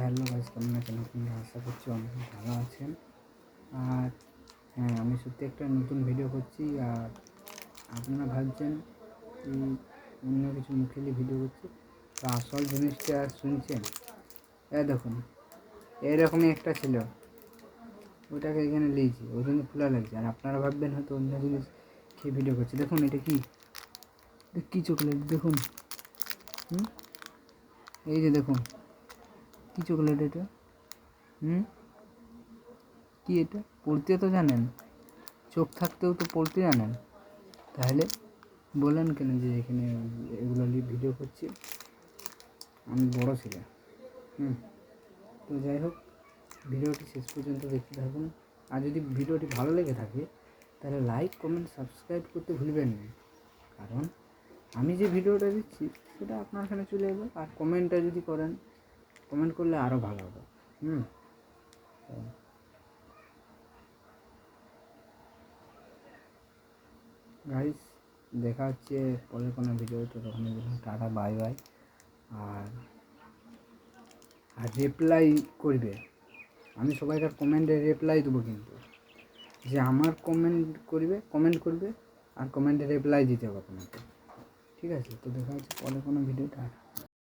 Hello guys, কেমন আছেন আপনারা? আশা করছি অনেক ভালো আছেন। আর হ্যাঁ, আমি সত্যি একটা নতুন ভিডিও করছি। আর আপনারা ভাবছেন অন্য কিছু মুখেলি ভিডিও করছি, তো আসল জিনিসটা শুনছেন। দেখুন, এরকমই একটা ছিল, ওটাকে এখানে লিয়েছি, ওই জন্য খোলা লাগছে। আর আপনারা ভাববেন হয়তো অন্য জিনিস খেয়ে ভিডিও করছি। দেখুন এটা কী চকলেট দেখুন। এই যে দেখুন কী চকলেট এটা। কি এটা পড়তে তো জানেন, চোখ থাকতেও তো পড়তে জানেন, তাহলে বলেন কেন যে এখানে এগুলো নিয়ে ভিডিও করছি? আমি বড় ছেলে। তো যাই হোক, ভিডিওটি শেষ পর্যন্ত দেখতে থাকুন। আর যদি ভিডিওটি ভালো লেগে থাকে তাহলে লাইক, কমেন্ট, সাবস্ক্রাইব করতে ভুলবেন না। কারণ আমি যে ভিডিওটা দিচ্ছি সেটা আপনার এখানে চলে যাবে। আর কমেন্টটা যদি করেন, কমেন্ট করলে আরও ভালো হবে। গাইস, দেখা হচ্ছে পরে কোনো ভিডিওতে, তখন টাটা, বাই বাই। আর রিপ্লাই করবে, আমি সবাইকার কমেন্টে রিপ্লাই দেবো, কিন্তু যে আমার কমেন্ট করবে আর কমেন্টে রিপ্লাই দিতে হবে আপনাকে। ঠিক আছে, তো দেখা হচ্ছে পরে কোনো ভিডিওটা।